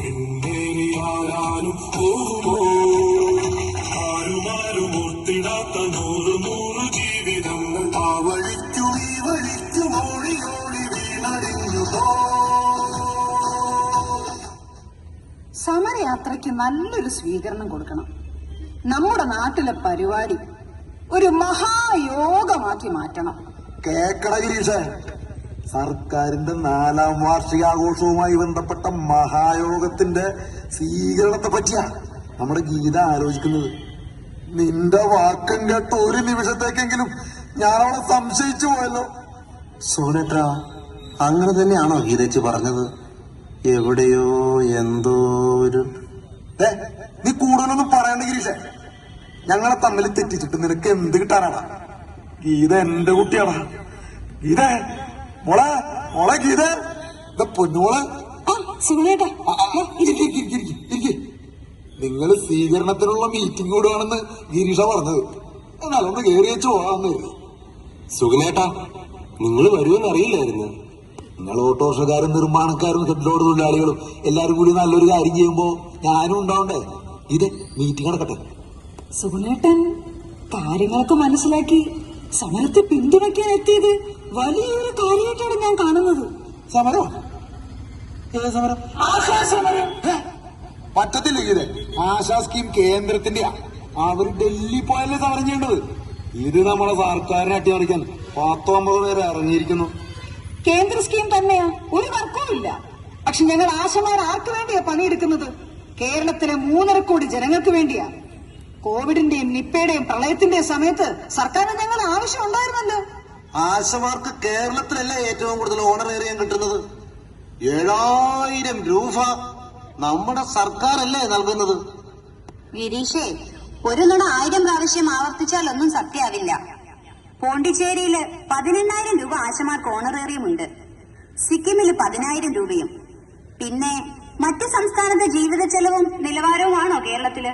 പിന്നേറിയാലും പോകുമോ ആരുമാരും ഓർത്തിടാത്ത നൂറ് നൂറ് ജീവിതങ്ങൾ ആ വഴിക്കു ഈ വഴിക്കു ഓടിയോടി വീണടിഞ്ഞുതോ. സമരയാത്രയ്ക്ക് നല്ലൊരു സ്വീകരണം കൊടുക്കണം. നമ്മുടെ നാട്ടിലെ പരിപാടി ഒരു മഹായോഗമാക്കി മാറ്റണം. കേക്കട ഗിരീഷേ, സർക്കാരിന്റെ 4ാം വാർഷികാഘോഷവുമായി ബന്ധപ്പെട്ട മഹായോഗത്തിന്റെ സ്വീകരണത്തെ പറ്റിയാ നമ്മുടെ ഗീത ആലോചിക്കുന്നത്. നിന്റെ വാക്കം കേട്ട ഒരു നിമിഷത്തേക്കെങ്കിലും ഞാൻ അവളെ സംശയിച്ചു പോയല്ലോ. സോനേട്ടാ, അങ്ങനെ തന്നെയാണോ ഗീതച്ച് പറഞ്ഞത്? എവിടെയോ എന്തോ ഒരു നീ കൂടുതലൊന്നും പറയണ്ട ഗിരീഷേ. ഞങ്ങളെ തമ്മിൽ തെറ്റിച്ചിട്ട് നിനക്ക് എന്ത് കിട്ടാനാടാ? ഗീത എന്റെ കുട്ടിയാടാ. ഗീത മോളെ, മോളെ ഗീത, പൊന്നുമോളെ. നിങ്ങള് സ്വീകരണത്തിനുള്ള മീറ്റിംഗ് കൂടുകയാണെന്ന് ഗിരീഷ പറഞ്ഞത്. എന്നാലൊന്ന് കയറി വെച്ച് പോകാന്ന്. സുഗനേട്ടാ, നിങ്ങൾ വരുമെന്ന് അറിയില്ലായിരുന്നു. നിങ്ങൾ ഓട്ടോറിക്ഷക്കാരും നിർമ്മാണക്കാരും ഹെഡ് ലോഡ് തൊഴിലാളികളും എല്ലാരും കൂടി നല്ലൊരു കാര്യം ചെയ്യുമ്പോ ഞാനും ഉണ്ടാവണ്ടേ? ഇത് മീറ്റിംഗ് നടക്കട്ടെ. സുഗുണേട്ടൻ കാര്യങ്ങളൊക്കെ മനസ്സിലാക്കി സമരത്തെ പിന്തുണയ്ക്കാൻ എത്തിയത് വലിയൊരു കാര്യമായിട്ടാണ് ഞാൻ കാണുന്നത്. സമരം? ഏത് സമരം? ആശാസമരം. പറ്റത്തില്ല ഇത്. ആശാ സ്കീം കേന്ദ്രത്തിന്റെയാ. അവർ ഡൽഹി പോയല്ലേ സമരം ചെയ്യേണ്ടത്. ഇത് നമ്മളെ സർക്കാരിനെ അട്ടിമറിക്കാൻ 19 പേര് ഇറങ്ങിയിരിക്കുന്നു. കേന്ദ്ര സ്കീം തന്നെയാ, ഒരു തർക്കവും ഇല്ല. പക്ഷെ ഞങ്ങൾ ആശമാർ ആർക്ക് വേണ്ടിയാ പണിയെടുക്കുന്നത്? കേരളത്തിലെ 3.5 കോടി ജനങ്ങൾക്ക് വേണ്ടിയാ. കോവിഡിന്റെയും നിപ്പയുടെയും പ്രളയത്തിന്റെയും സമയത്ത് സർക്കാരിന് ഞങ്ങൾ ആവശ്യം ഉണ്ടായിരുന്നല്ലോ. ആശമാർക്ക് കേരളത്തിലല്ല ഏറ്റവും കൂടുതൽ ഓണറേറിയം കിട്ടുന്നത്. 7000 രൂപ നമ്മുടെ സർക്കാരല്ലേ നൽകുന്നത്. ഗിരീഷേ, ഒരു നുണ 1000 പ്രാവശ്യം ആവർത്തിച്ചാൽ ഒന്നും സത്യാവില്ല. പോണ്ടിച്ചേരിയില് 18,000 രൂപ ആശമാർക്ക് ഓണറേറിയം ഉണ്ട്. സിക്കിമില് 10,000 രൂപയും. പിന്നെ മറ്റു സംസ്ഥാനത്തെ ജീവിത ചെലവും നിലവാരവുമാണോ കേരളത്തില്?